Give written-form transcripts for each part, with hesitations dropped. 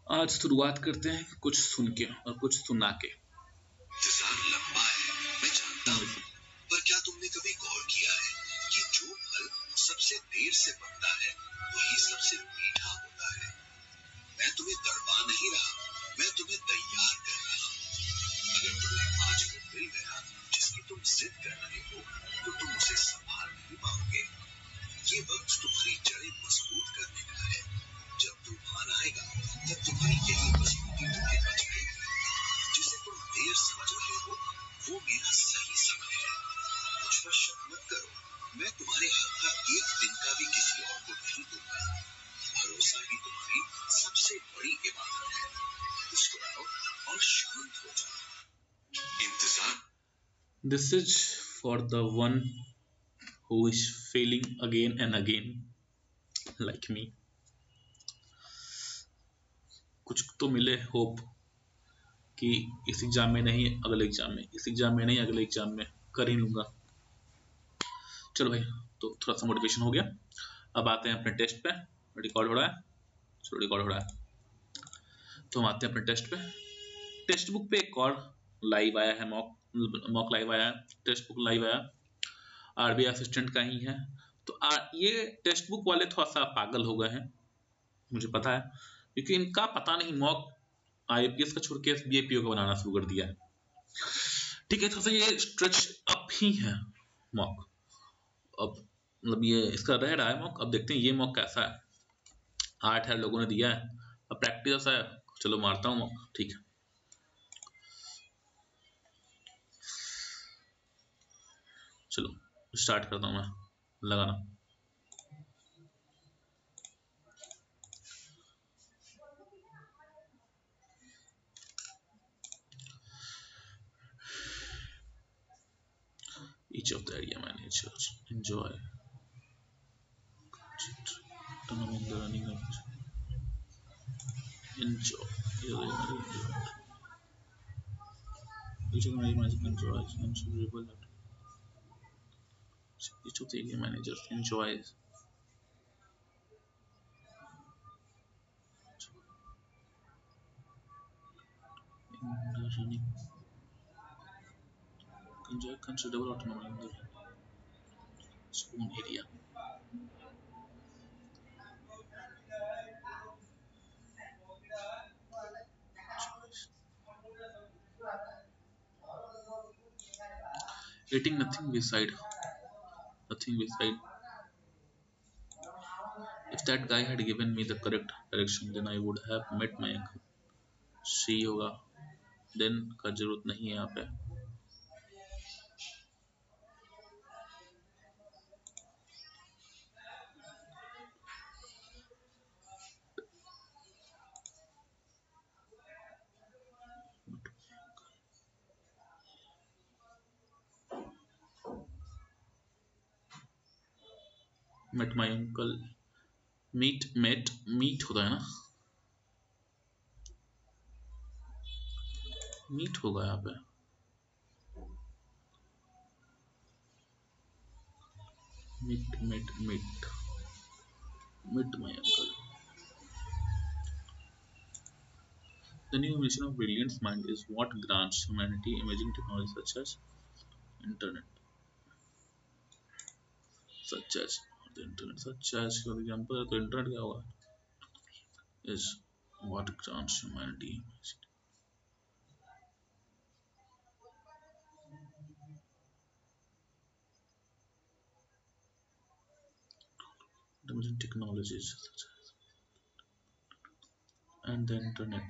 आज शुरुआत करते हैं कुछ सुन के और कुछ सुना के। इंतजार लंबा है, मैं जानता हूँ, पर क्या तुमने कभी गौर किया है कि जो फल सबसे देर से पकता है वही सबसे मीठा होता है। मैं तुम्हें तड़पा नहीं रहा, मैं तुम्हें तैयार कर रहा हूँ। अगर तुम्हें आज वो मिल गया जिसकी तुम जिद कर रहे हो, तो तुम उसे संभाल नहीं पाओगे। ये वक्त तुम्हारी जड़ें मजबूत करने का है। जब तूफान आएगा तब तुम्हारी यही मजबूती तुम्हें बचाएगी। जिसे तुम देर समझ रहे हो वो मेरा सही समय है। मुझ पर शक मत करो, मैं तुम्हारे हक का एक दिन का भी किसी और को नहीं दूंगा। भरोसा ही तुम्हारी सबसे बड़ी इबादत है। मुस्कुराओ और शांत हो जाओ। इंतजार। This is for the one who is failing again and again like me. कुछ तो मिले होप कि इस एग्जाम में नहीं अगले एग्जाम में, इस एग्जाम में नहीं अगले एग्जाम में कर ही लूंगा। चलो भाई, तो थोड़ा सा मोटिवेशन हो गया। अब आते हैं अपने टेस्ट पे। रिकॉर्ड हो रहा है? चलो रिकॉर्ड हो रहा है तो हम आते हैं अपने टेस्ट पे। टेक्स्ट बुक पे एक और लाइव आया है, मॉक लाइव आया है, टेक्स्ट बुक लाइव आया, आरबी असिस्टेंट का ही है। तो ये टेक्स्ट बुक वाले थोड़ा सा पागल हो गए हैं, मुझे पता है, क्योंकि इनका पता नहीं मॉक आईपीएस का छोड़ के बीएपीओ का बनाना शुरू कर दिया है। ठीक है, थोड़ा सा ये स्ट्रेच अप ही है मॉक। अब मतलब ये इसका रह रहा है मॉक। अब देखते हैं ये मॉक कैसा है। 8,000 लोगों ने दिया है, अब प्रैक्टिस है, चलो मारता हूँ मॉक। ठीक है, चलो स्टार्ट करता हूँ मैं लगाना। Each of the area managers enjoy turning the running up. Enjoy. Each of the area managers enjoys and should rebel at. Each of the area managers enjoys in the running. Enjoy considerable autonomy in the spoon area. Eating nothing beside. If that guy had given me the correct direction, then I would have met my uncle. सी होगा, then का जरूरत नहीं है यहाँ पे। Met my uncle, meet होता है ना, मीट होगा यहाँ पे। Meet my uncle. The new mission of Brilliant's mind is what grants humanity emerging technologies such as for example, तो इंटरनेट क्या होगा? Is what grants humanity emerging technologies such as and the internet.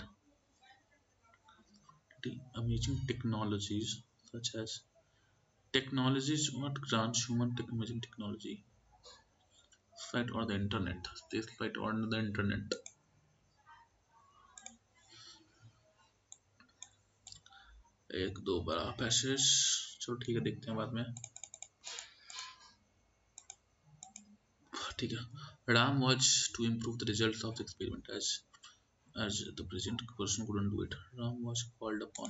The amazing technologies such as technologies what grants human emerging technology fight or the internet. This fight on the internet. एक दो बड़ा passage, चलो ठीक है, देखते हैं बाद में। ठीक है, Ram was to improve the results of the experiment as the present person couldn't do it. Ram was called upon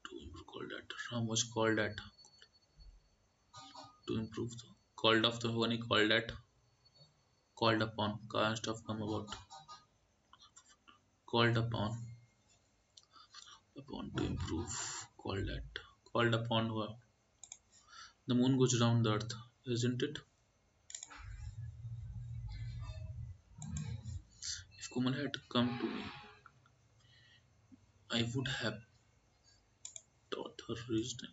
to improve Ram was called at to improve the called off the होगा नहीं, called at called upon can't have come about called upon to improve, called upon. The moon goes around the earth, isn't it? If Kumal had come to me, I would have taught her reasoning.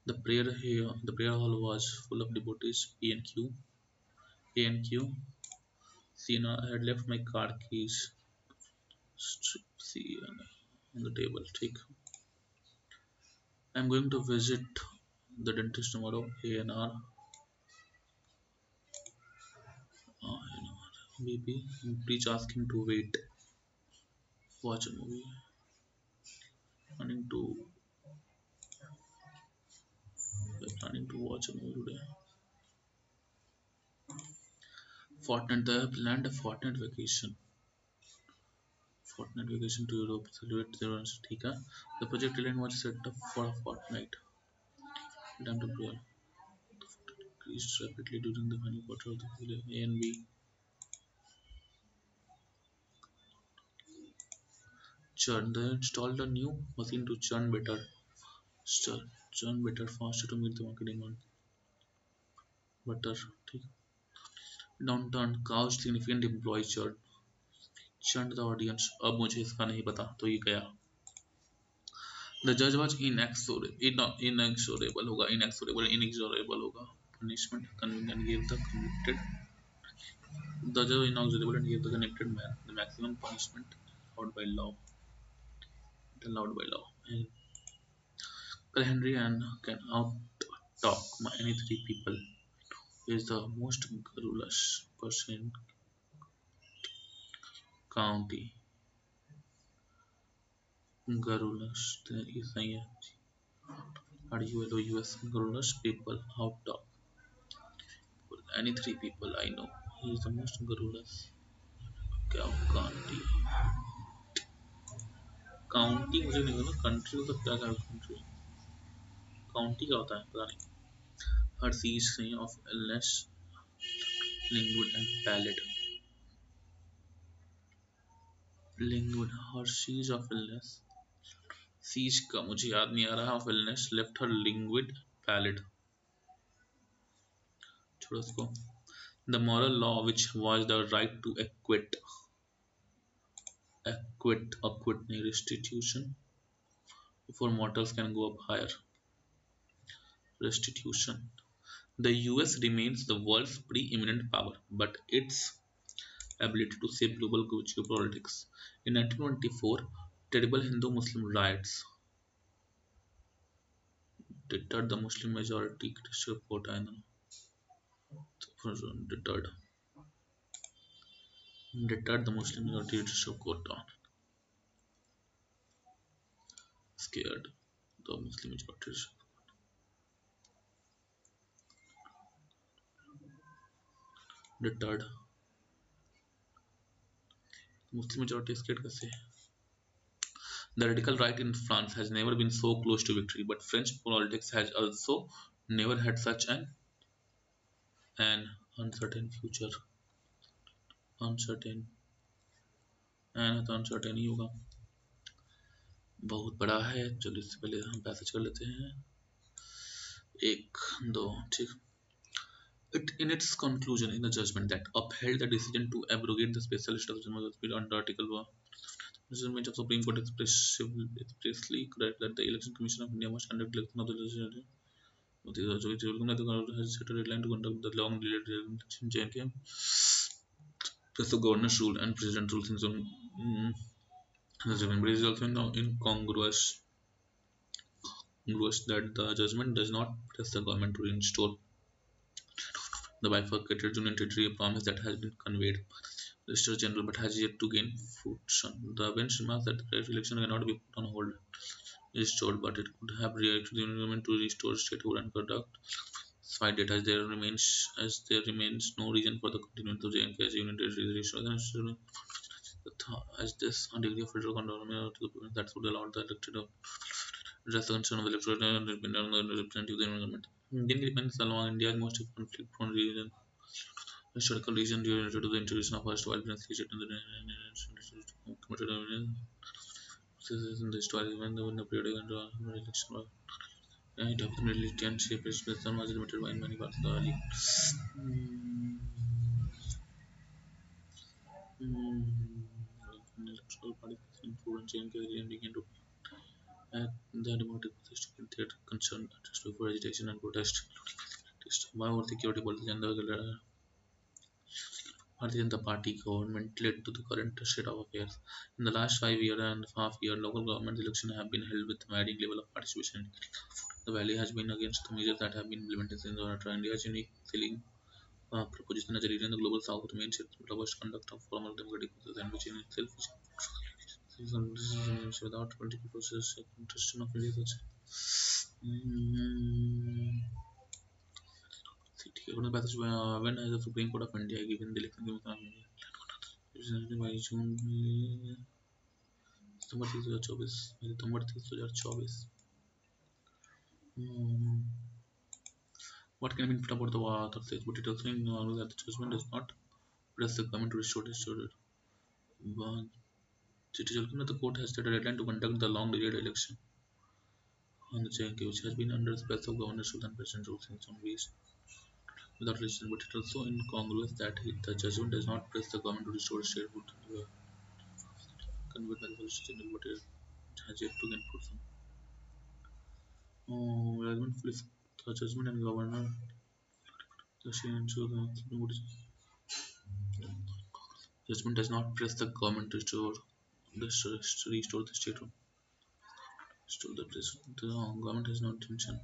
The prayer hall was full of devotees. A and Q. Sina, I had left my car keys see on the table. Take. I'm going to visit the dentist tomorrow. A and R. BP. Please ask him to wait. Watch a movie. Planning to planning to watch a movie today. Fortnite. They have planned a fortnight vacation. Fortnite vacation to Europe. Celebrate their ठीक है. The project deadline was set up for a fortnight. Time to grow. Increased rapidly during the final quarter of the year. A and B. Churn. They installed a new machine to churn better. Churn better, faster to meet the market demand. Butter. ठीक. Downturn. Caused significant employee churn. Churned the audience. अब मुझे इसका नहीं पता तो ये गया. The judge was inexorable होगा. Punishment. Convenient gave the convicted. The judge was inexorable and gave the convicted man the maximum punishment allowed by law. And Henry and can out talk any three people. He is the most garrulous person in county. Garrulous is RULOUS. Garrulous people out talk any three people I know. He is the most garrulous. County. County मुझे नहीं पता. Country तो क्या क्या country. County क्या होता है पता नहीं. हर चीज से ऑफ इलनेस लिंगुड एंड पैलेट. लिंगुड हर चीज ऑफ इलनेस. चीज का मुझे याद नहीं आ रहा. ऑफ इलनेस लेफ्ट हर लिंगुड पैलेट. छोड़ो उसको. The moral law which was the right to acquit नहीं restitution before mortals can go up higher. Restitution. The US remains the world's preeminent power, but its ability to shape global geopolitics. In 1924, terrible Hindu-Muslim riots deterred the Muslim majority Christian vote. Deterred the Muslim majority Christian vote on. Scared the Muslim majority. Deterred. Muslim majority scared कैसे? The radical right in France has never been so close to victory, but French politics has also never had such an uncertain future. Uncertain ही होगा. बहुत बड़ा है. चलो इससे पहले हम passage कर लेते हैं. 1 2 ठीक. In its conclusion in the judgment that upheld the decision to abrogate the special status under Article 1, the judgment of Supreme Court expressly correct that the Election Commission of India must conduct election of the legislature. Has set a deadline to conduct the long-delayed election in JNK. Plus the governor's rule and president rules in zone. The judgment is also incongruous that the judgment does not press the government to restore the bifurcated union territory, a promise that has been conveyed by the Solicitor General but has yet to gain fruition. The bench remarks that the election cannot be put on hold, restored, but it could have reacted the government to restore statehood and conduct despite that as there remains no reason for the continuance of JNK as union territory. As this degree of federal autonomy to the province that would allow the elected to address the concern of the electorate and representative of the government. Indian independence along India's most conflict-prone region Historical region related to the introduction of first wild prince in the story when the period and election of it ultimately can shape its person was limited by many parts of the early. Electoral participation improved and changed and began to the democratic system in theatre concerned just before agitation and protest. However, security policy and the Bharatiya Janata Party government led to the current state of affairs. In the last 5 years and a half year, local government elections have been held with varying level of participation. The Valley has been against the measures that have been implemented since India's unique ceiling proposition as a region. The global south remains its robust conduct of formal democratic process and which in itself is without political process contestation of India such. According to passage, when has the Supreme Court of India given the election commission of India? by June September 2024 September 2024 what can be put about the author says but it also knows that the judgment does not press the government to restore it. It is also that the court has set a deadline to conduct the long delayed election on the JNK which has been under the spells of governors and president rules in some ways without legislation, but it also incongruous that the judgment does not press the government to restore statehood conveyed by the legislature, but it has yet to gain fruition. Judgment flips the judgment and governor the judgment does not press the government to restore the statehood. Restore the president. The government has no intention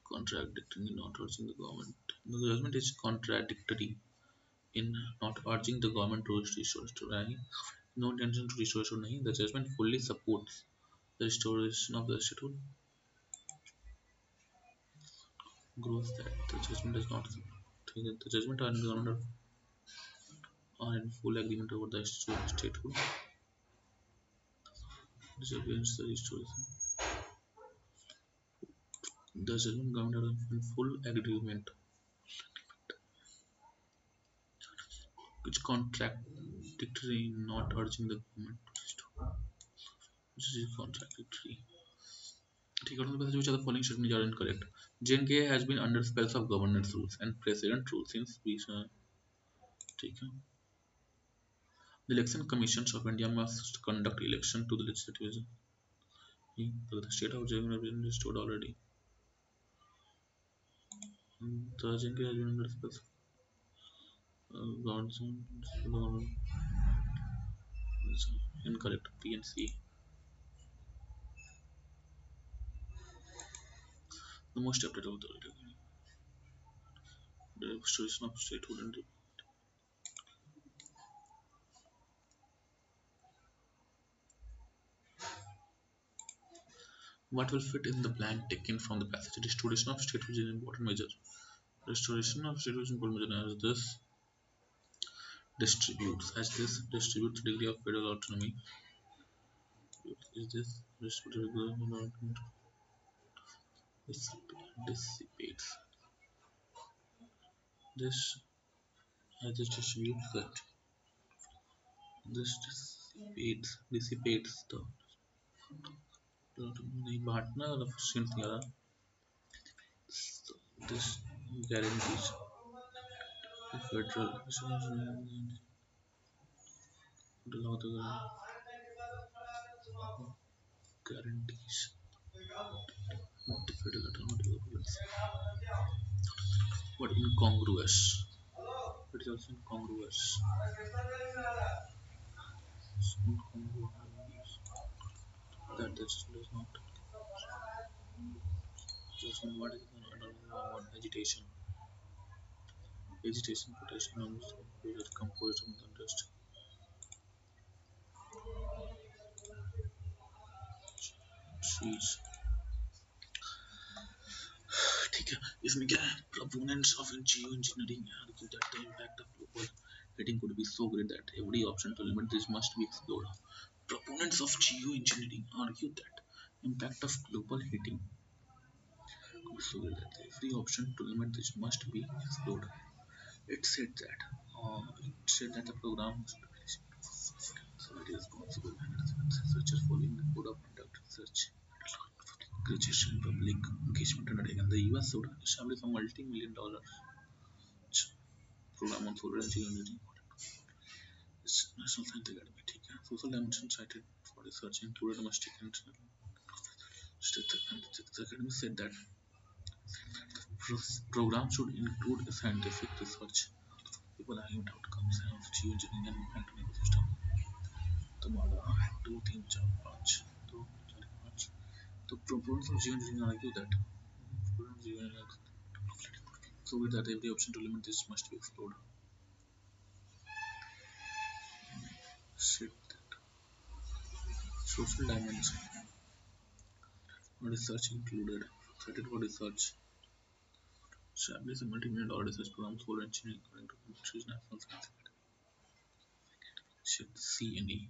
contradicting in not urging the government. The judgment is contradictory in not urging the government to restore statehood. No intention to restore statehood. The judgment fully supports the restoration of the statehood. Grows that the judgment does not support. The judgment and the government are in full agreement over the statehood. This against the restoration. The German government are in full agreement, which contradictory not urging the government to restore. This is contradictory. According to which of the following statements are incorrect? JNK has been under spells of governance rules and president rules since we the election commissions of India must conduct election to the legislative. The state of Jharkhand has been restored already. The JNK has been under spells of governance. Incorrect. P and C. The most updated of the restoration of statehood and what will fit in the blank taken from the passage. Restoration of statehood is an important measure. Restoration of statehood is an important measure as this distributes degree of federal autonomy. Is this distributed dissipates this as this distributes that this dissipates the नहीं बांटना वाला question यार this guarantees the federal guarantees the federal autonomy of the province. But incongruous. It is also incongruous. Incongruous. That this does not. Just what is about agitation? Agitation, protection, and composed of the dust. Trees. ठीक है इसमें क्या है proponents of geoengineering argue that the impact of global heating could be so great that every option to limit this must be explored. Proponents of geoengineering argue that impact of global heating could be so great that every option to limit this must be explored. It said that the program so it is responsible researcher following the code of conduct research graduation public engagement undertaken. The US would establish a multi-million dollar program on solar energy engineering. It's National Science Academy. ठीक है. Social dimension cited for research included domestic and international. The academy said that program should include scientific research, people argument outcomes of geoengineering and impact on ecosystem. तुम्हारा 2 3 4 5 2 4 5 The proponents of geoengineering argue that so with that every option to limit this must be explored. Shit. Social dimension. Research included. Cited for research. Established a multi-million dollar research program for engineering according to British National Science Academy. Shit. C and E.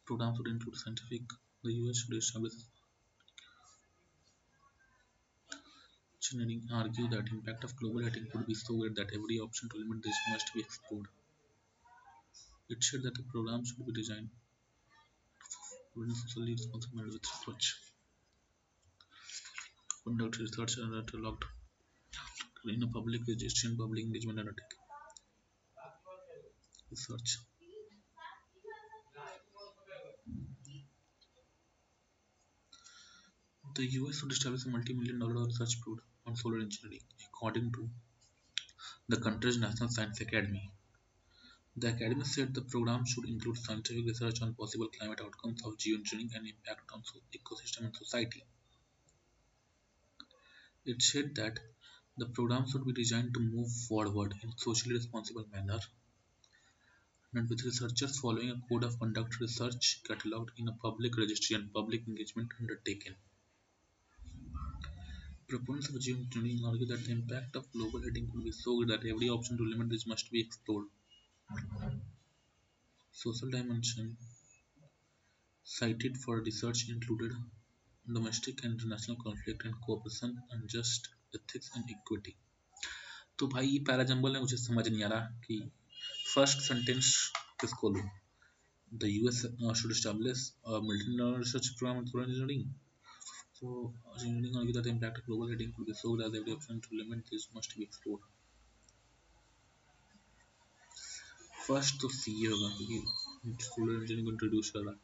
Programs would include scientific. The US should establish engineering argue that impact of global heating could be so great that every option to limit this must be explored. It said that the program should be designed to socially responsible with research. Conduct research and interlocked in a public registration, public engagement undertaking. Research. The US would establish a multi-million dollar research program on solar engineering, according to the country's National Science Academy. The academy said the program should include scientific research on possible climate outcomes of geoengineering and impact on ecosystem and society. It said that the program should be designed to move forward in a socially responsible manner and with researchers following a code of conduct research catalogued in a public registry and public engagement undertaken. Proponents of geoengineering argue that the impact of global heating could be so great that every option to limit this must be explored. Social dimension cited for research included domestic and international conflict and cooperation and just ethics and equity. तो भाई ये para jumble है मुझे समझ नहीं आ रहा कि फर्स्ट सेंटेंस किसको लूँ. The US should establish a multi-million research program for engineering. So engineering argue that the impact of global heating could be so that every option to limit this must be explored. First तो सी होगा क्योंकि solar engineering को introduce कर रहा है.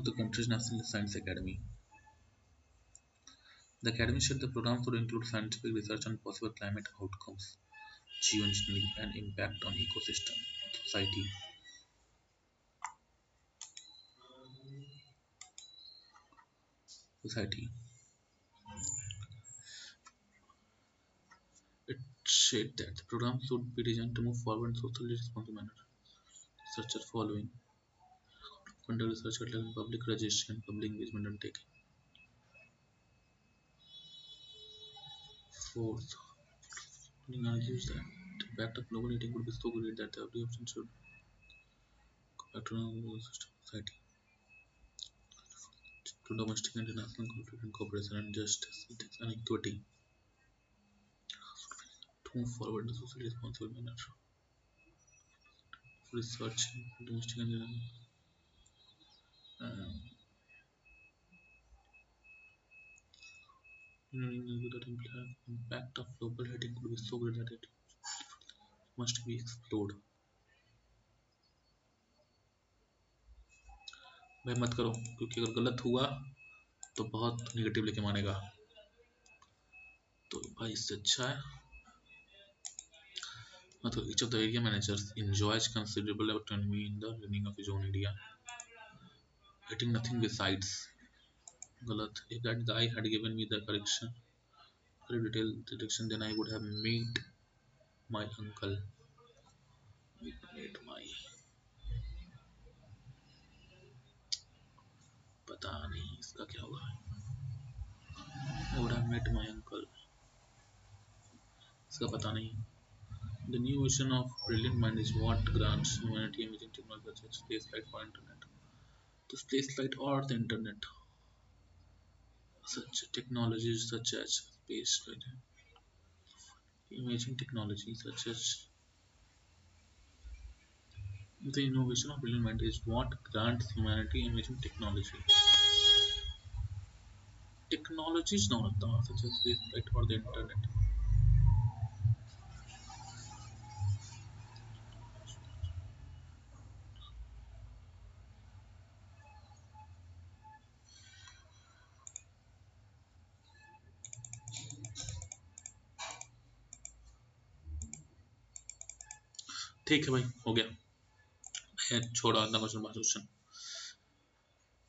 The country's National Science Academy. The academy said the program should include scientific research on possible climate outcomes, geoengineering, and impact on ecosystem, society. Society. It said that the program should be designed to move forward in socially responsible manner. Researchers following conduct research at public registration, public engagement undertaking. Fourth, Lenin argues that the impact of global heating would be so great that every option should go back to system society to domestic and international conflict and cooperation and justice, ethics and equity to move forward in a socially responsible manner. Research domestic and that impact of global heating could be so great that it must be explored. भाई मत करो क्योंकि अगर गलत हुआ तो बहुत negative लेके मानेगा. तो भाई इससे अच्छा है मतलब each of the area managers enjoys considerable autonomy in the running of his own area, getting nothing besides. गलत. If that guy had given me the correction, detailed detection, then I would have made my uncle. Made my. पता नहीं इसका क्या होगा. I would have met my uncle. इसका पता नहीं. The new vision of Brilliant Mind is what grants humanity amazing technology such as spaceflight or internet. The spaceflight or the internet. Such technologies such as spaceflight. Imaging technology such as the innovation of brilliant mind is what grants humanity imaging technology. Technologies known as such as spaceflight or the internet. ठीक है भाई, हो गया। मैं छोड़ा अपना question पास question.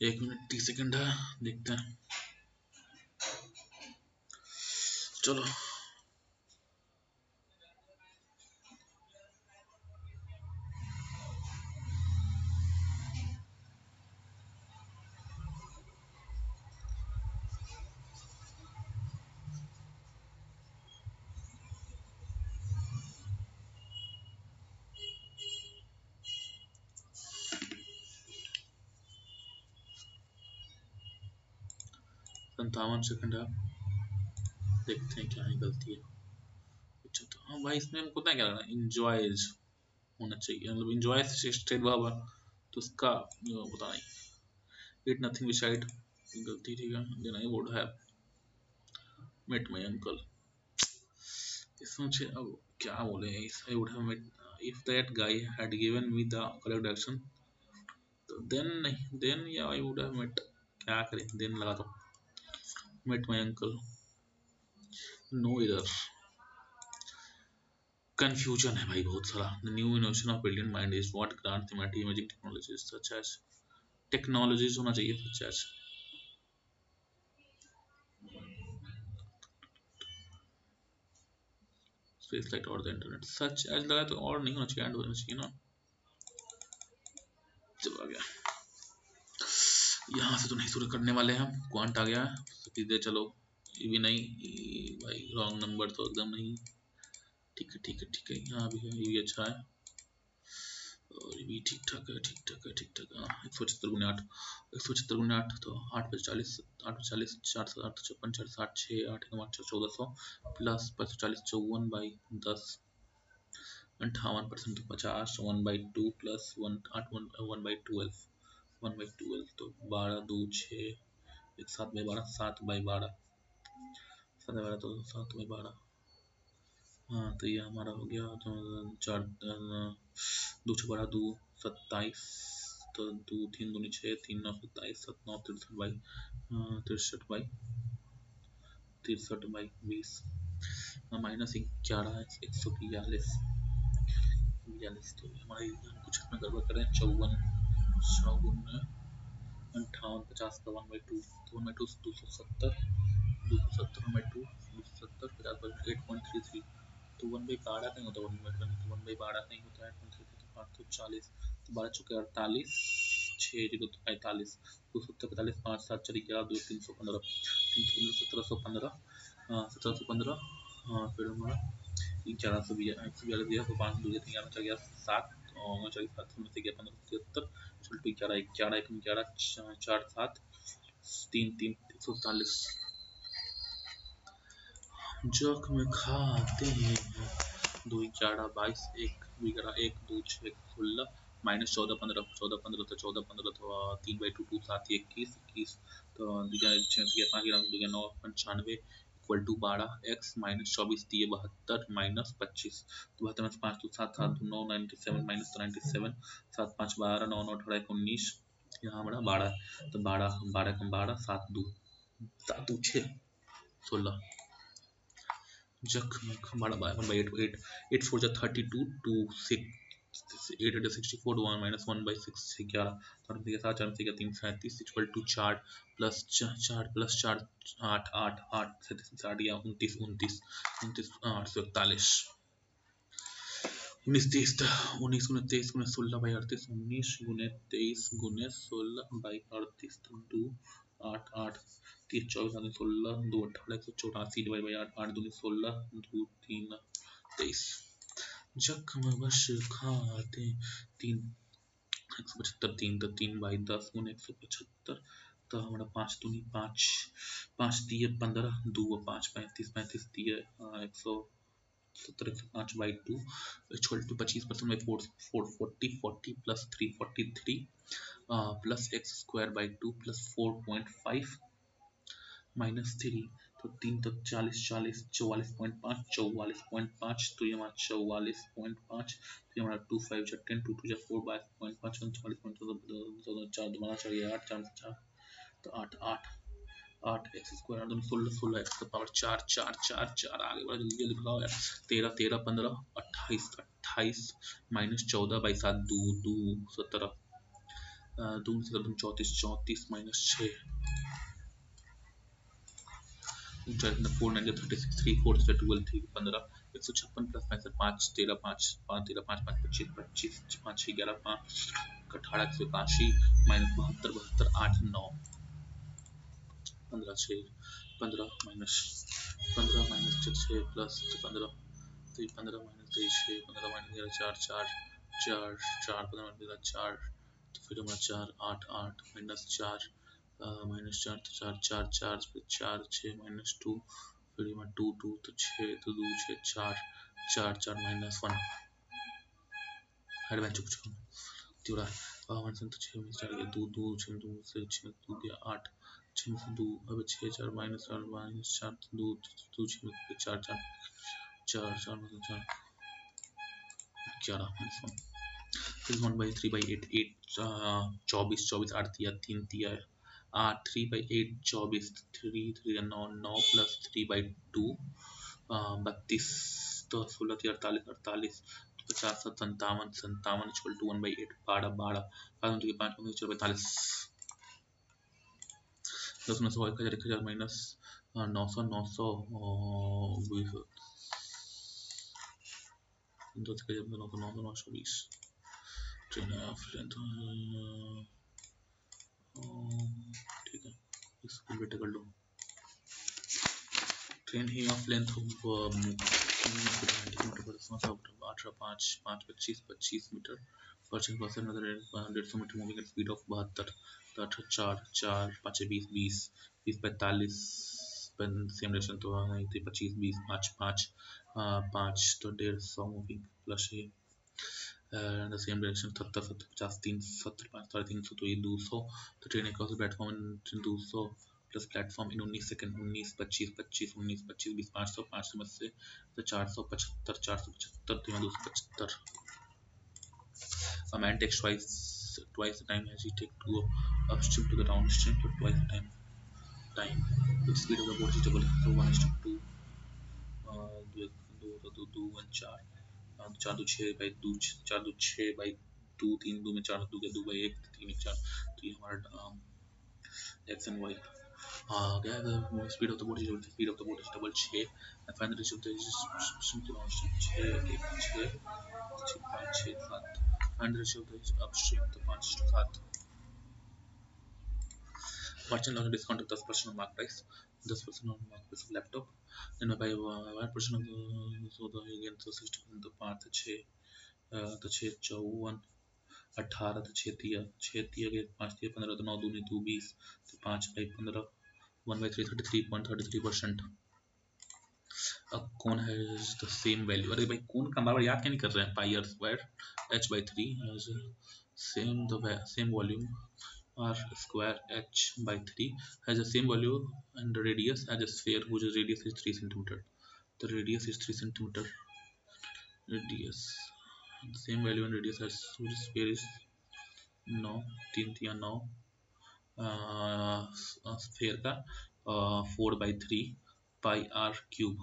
1 minute 30 second है, देखते हैं। चलो संतावन सेकंड है, देखते हैं क्या है गलती है। अच्छा तो हाँ भाई, इसमें हमको पता है क्या लग रहा है, इंजॉयज होना चाहिए, मतलब इंजॉय स्ट्रेट वर्ब है तो उसका पता नहीं। इट नथिंग बिसाइड, गलती ठीक है। Then I would have met my uncle. इसमें मुझे अब क्या बोले, I would have met if that guy had given me the correct direction, तो देन नहीं, then yeah I would have met, क्या करें, देन लगा दो, met my uncle, no error. Confusion है भाई बहुत सारा। The new innovation of brilliant mind is what grants humanity imaging technologies such as, technologies होना चाहिए सच एज स्पेस लाइट और द इंटरनेट। सच एज लगा तो और नहीं होना चाहिए, एंड होना चाहिए ना। चलो आ गया, यहाँ से तो नहीं शुरू करने वाले हम, क्वांट आ गया है सीधे। चलो ये भी नहीं भाई, रॉन्ग नंबर तो एकदम नहीं। ठीक है ठीक है ठीक है, यहाँ भी है, ये भी अच्छा है, और ये भी ठीक ठाक है, ठीक ठाक है, ठीक ठाक है। 176 × 8, 176 × 8 तो 8 × 40, 8 × 40 4 7 8 56 4 6 8 1 1400 प्लस 540 54/10, 58% तो 50, 1/2 प्लस 1/12, 1/12 तो 12 2 6, 7/12, 7/12, 7/12 तो 7/12। हाँ तो ये हमारा हो गया तो 4 2 6 12 2 27, तो 2 3 दूनी 6, 3 9 27, 7 9 63/20, माइनस 11 है, 142, तो हमारे कुछ इसमें गड़बड़ करें। 54 54 58 50 का 1/2, तो 1/2 270, 270 270 50 8.33, तो 1/12 नहीं होता, 1/12 नहीं होता है, 8.33 तो 540, तो 12 चौके 48, 6 जीरो 45, 270 45 5 7 4 11 2 315, 1715, 1715। हाँ फिर हमारा 1111 दिया तो 5 2 3 11 गया 7 और 7 में से गया 15 77, 11 11 11 4 7 3 3 140। जख्म खाते हैं 2 11 22, 1 11 1 2 6 16, माइनस 14 15 14 15 तो 14 15 तो 3/2 2 7 21 21, तो 6 5 11 9 95 इक्वल टू 12, x माइनस 24 दिए 72 माइनस 25, तो 72 में 5 तो 7 7 9 97 माइनस 97, 7 5 12 9 9 18 19, यहाँ हमारा 12, तो 12 12 कम 12 7 2 6 16, जख्म हमारा 1/8 8 4 32 2 6 864 1 minus 1/6 11, 4 7 4 3 37 equal to 4 plus 4 plus 4 8 8 8 37 8 या 29 29 29 841, 19 23 19 × 23 × 16/38, 19 × 23 × 16/38, तो 2 8 8 30 24 16 2 18 184 डिवाइड 8 8 दूनी 16 2 3 23, जख्म बश खाते 3 175 3 तो 3/10 × 175, तो हमारा 5 दूनी 5 5 दिए 15 2 5 35 35 दिए 100 17/5/2 equal to 25%/440 plus 343 plus x²/2 plus 4.5 minus 3 तो 3 तो 40 44.5 44.5 तो ये हमारा 44.5 तो ये हमारा 2 5 जा 10 2 2 जा 4 22.5 4 दोबारा चाहिए 8 4 4 तो 8 8 8 x² 16 16 x का पावर 4 4 4 4 आगे बढ़ा जल्दी लिख रहा हूँ यार 13 13 15 28 28 minus 14/7 2 2 17 2 34 34 minus 6 4 9 36 3 4 12 3 15 156 plus 5 13 5 5 13 5 5 25 25 5 11 5 18 182 minus 72 72 8 9 15 6 15 minus 6 plus 15 15 minus 6 15 minus 4 4 4 4 15 minus 4 तो फिर हमारा 4 8 8 माइनस 4 माइनस 4 तो 4 4 4 फिर 4 6 माइनस 2 फिर हमारा 2 2 तो 6 तो 2 6 4 4 4 माइनस 1 हेड में चुप चुप पूरा माइनस तो 6 में 4 गया 2 2 6 2 से 6 2 गया 8 6 से 2 अब 6 4 माइनस 4 2 2 6 में 4 4 4 4 माइनस 4 11 माइनस 1 फिर 1/3/8 8 24 24 8 दिया 3 दिया है 8 3/8 24 3 3 9 9 प्लस 3/2 32 तो 16 3 48 48 50 57 57 equal to 1/8 12 12 5 5 45 10 900 1000 minus 900 900 920 train of length ठीक है इसको बेटा कर लो ट्रेन ही of length of 18 5 5 25 25 metre per second 150 metre moving at speed of 72 तो 4 4 5 20 20 20 45 सेम डायरेक्शन तो 25 20 5 5 5 तो 150 मूविंग प्लस ये द सेम डायरेक्शन 70 70 50 3 70 5 350 तो ये 200 तो train across platform 200 plus platform इन 19 सेकंड 19 25 25 19 25 20 500 500 में से तो 475 475 तो यहाँ 275 A man takes twice the time as he take to go upstream to the downstream to twice the time the speed of the boat is double so 1:2 2 1 4 4 2 6/2 4 2 6/2 3 2 में 4 2 2 by 1 3 1 4 तो ये हमारा x and y गया the speed of the boat is double speed of the boat is double 6 and find the ratio of the upstream to downstream 6 1 6 5 6 7 find the ratio of the upstream to 5 to 7 merchant on a discount of 10% on mark price 10% on mark price of laptop then by 1% of the so the again so 60% तो 5 तो 6 तो 6 54 18 तो 6 दिया 6 दिया गया 5 दिया 15 तो 9 दूनी 2 20 तो 5/15 1/3 33.33%। अब कौन है द सेम वैल्यू अरे भाई कौन का बार याद क्या नहीं कर रहे हैं pi r square h/3 same the same volume r square h/3 has the same value and the radius as a sphere whose radius is 3 centimeter. The radius is 3 centimeter. Radius the same value and radius as whose sphere is 9 3 3 9 sphere का 4/3 पाई r cube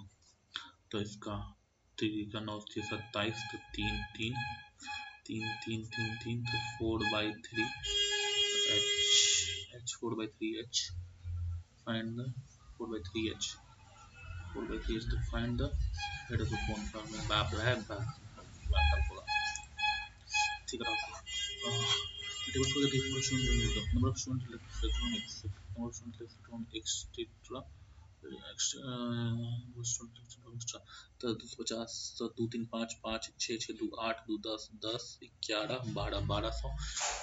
तो इसका 3 का 9 से 27 तो 3 3 3 3 3 3 तो 4/3 h 4/3 h find the 4/3 h 4/3 h to find the head of the cone from the back ठीक है table for the distribution number of students electronics number of students electronics etc तो 250 तो 2 3 5 5 6 6 2 8 2 10 10 11 12 1200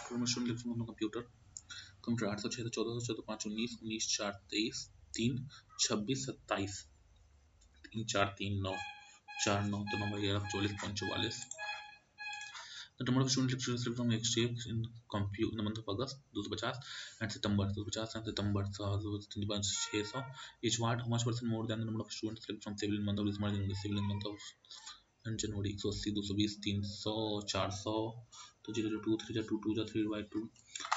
इंफॉर्मेशन इलेक्ट्रॉनिक कंप्यूटर कंप्यूटर 806 1400 5 19 19 4 23 3 26 27 3 4 3 9 4 9 तो 9 11 44.44. The number of students selected from exchange in compute in the month of August 250 and September 250 and September 600. Each what? How much percent more than the number of students selected from civil in month of December and civil in month of जनवरी 180 220 300 400 तो 0 2 3 2 2 3 by 2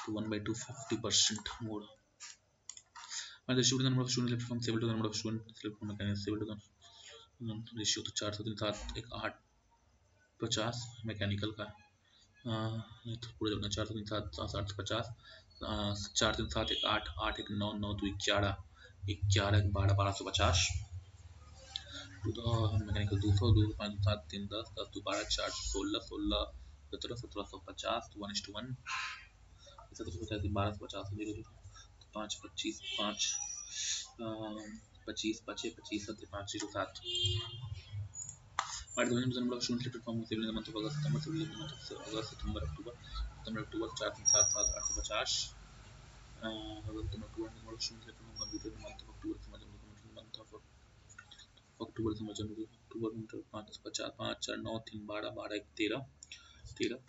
to 1 by 2 50% more. And the student number of students selected from civil to the number of students selected from mechanical civil to the ratio तो 400 के साथ एक 8 50 mechanical का तो पूरे जगह 4 3 7 7 50 4 3 7 1 8 8 1 9 9 2 11 11 12 1250 to the mechanical 200 2 5 7 3 10 10 2 12 4 16 16 17 1750 तो 1:1 1750 1250 0 5 25 5 25 25 25 7 5 0 7. But the number of students selected from civil in the month of August, September, civil in the month of August, September, October, 4 3 7 7 850. September, October, number of students selected from computer in the month of October, September, in the month of October, September, January, October, winter 550 5 4 9 3 12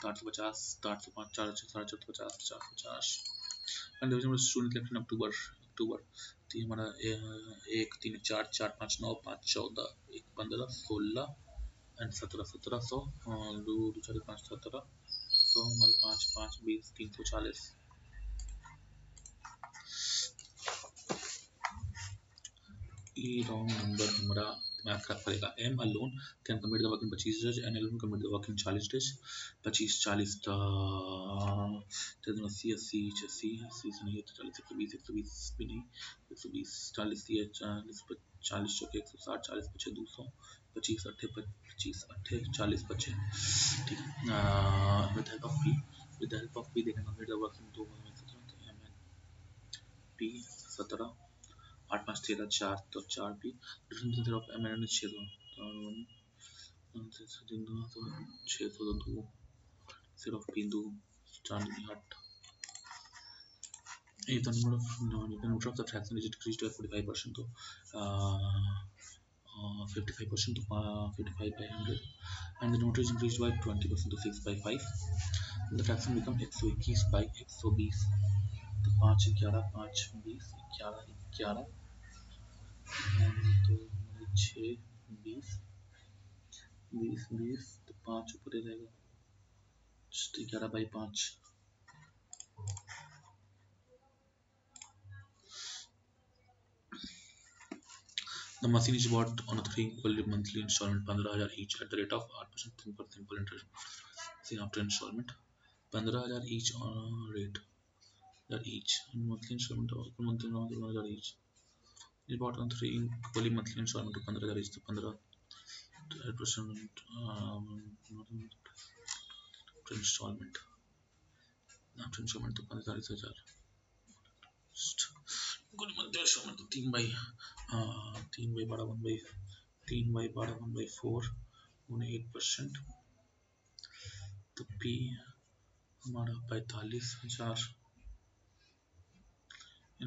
12 1 13 13 750 705 4 4 450 and the number of students selected in October October तो हमारा 1 3 4 4 5 9 5 14 1 15 16 and 17 1700 2 2 4 5 17 100 हमारी 5 5 20 340. ई wrong number हमारा दिमाग खराब करेगा. Am alone can commit the work in 25 days and alone commit the work in 40 days. 25 40 80 80 80 80 से नहीं है तो 40 120 120 भी नहीं 120 40 40 40 चौके 160 40 पचे 200 25 अट्ठे 25 अट्ठे 40 पचे. ठीक है. With help of P they can commit the work in 2 M N P 17 8 5 13 4 तो 4 भी डिफरेंस ऑफ एम एन 6 तो 6 तो 2 सिर्फ P 2 4 8. If the number of subtraction is decreased by 45% तो 55% to 55 by 100 and the number is increased by 20% to 6 by 5 the fraction become 121 by 120 तो 5 11 5 20 11 11 तो 6 20 20 20 तो 5 ऊपर रहेगा 11 by 5. The machine is bought on a 3 equal monthly installment 15,000 each at the rate of 8% simple interest. See after installment 15,000 each rate that each and monthly installment or monthly 15,000 each is bought on 3 equally monthly installment to 15,000 each. तो 15% installment after installment तो 45,000 कुल monthly instalment तो 3 by 12 1 by 3 by 12 1 by 4 उन्हें 8% तो P हमारा 45,000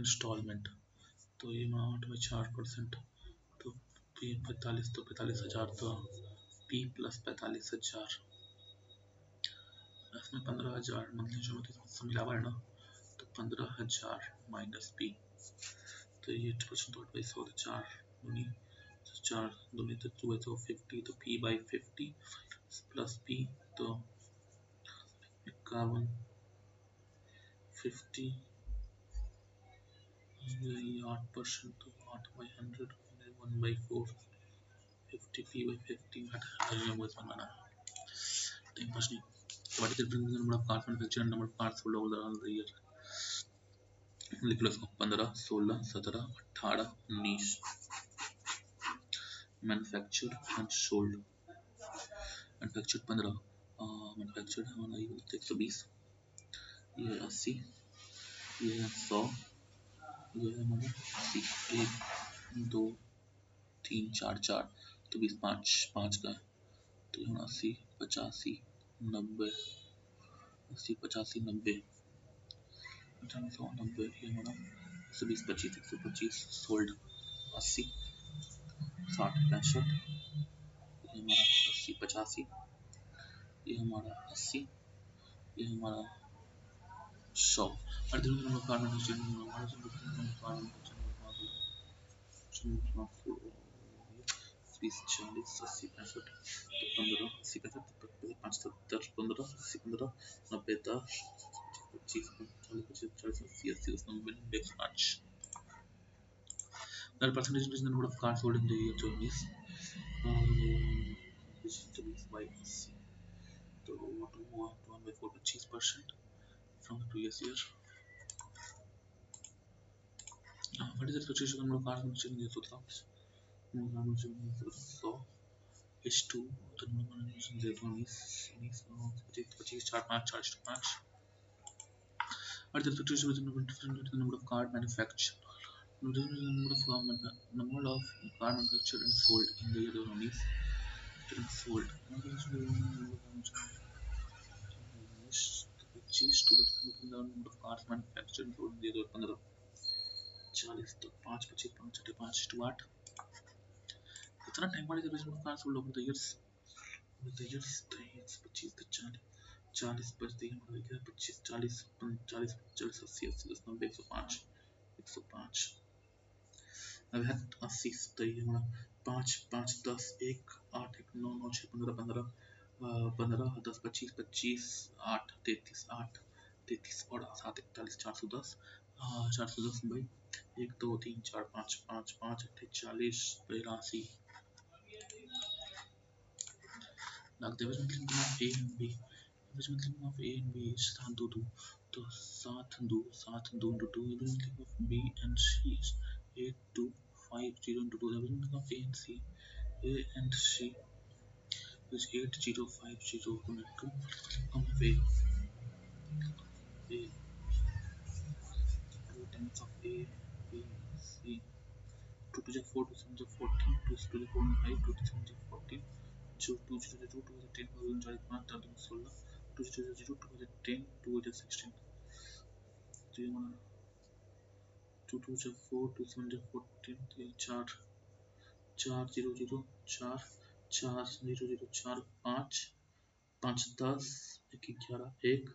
instalment तो ये 8 by 4% तो पी 45 तो 45,000 तो पी प्लस 45,000 इसमें 15,000 मंथली इंस्टॉलमेंट मिला हुआ है ना तो 15,000 माइनस पी तो ये 8% 8 बाई 100 तो 4 दूनी तो 2 तो 50 तो p बाई 50 प्लस p तो 51 50 ये 8% तो 8 बाई 100 1 बाई 4 50 p बाई 50 हटाइए वो इसमें बना 10%. What is the difference in the number of cars manufactured and number of cars sold over the year? लिख लो इसको 15 16 17 18 19 manufactured and sold. manufactured 15 manufactured हमारा ये 120 ये 80 ये 100 ये हमारा 80 1 2 3 4 4 तो 20 5 5 का तो ये 80 85 90 80 85 90 100 90 ये हमारा 120 25 125 सोल्ड 80 60 65 ये हमारा 80 85, ये हमारा 80, ये हमारा 100। और दिन नंबर कार्ड में से हमारा जो नंबर कार्ड में 20 40 80 65 15 80 65 5 70 15 80 15 90 10 25 40 50 40 80 80 90 105। The percentage is the number of cards sold in the year 20 is 20 by 80. So what to 1 by 4 25% from the previous year. What is the expectation number of cards in the year 2000? So H2 the number of cards in the year 20 25 4 5 40 to 5. What is the expectation with the number of card manufactured? The number of card manufactured and sold in the year 20 sold. पच्चीस to number of cars manufactured in India 2015 40 तो 5 25 5 छठे 5 to 8 कितना time वाले जब इसमें cars sold over the years 23 25 तो 40 40 पर 3 हो गया 25 40 40 40 80 80 10 90 105 105 अब है 80 तो ये हमारा 5 5 10 1 8 1 9 9 6 15 15 15 10 25 25 8 33 8 33 और 7 41 410 410 भाई 1 2 3 4 5 5 5 40 82 like the average monthly income of A and B. Average monthly income of A and B is 7 to 2 तो 7 2 7 2 into 2 average monthly income of B and C is 8 2 5 0 into 2 average monthly income of A and C is 8 0 5 0 into 2 income of A 2 times of A B C 2 to the 4 to 7 to 14 2 to the 4 5 2 to 7 to 14 2 2 0 2 to the 10 2005 2016 2 0 0 2 to the 10 2016 तो ये हमारा 2 2 से 4 2 7 से 14 तो ये 4 4 0 0 4 4 0 0 4 5 5 10 1 11 1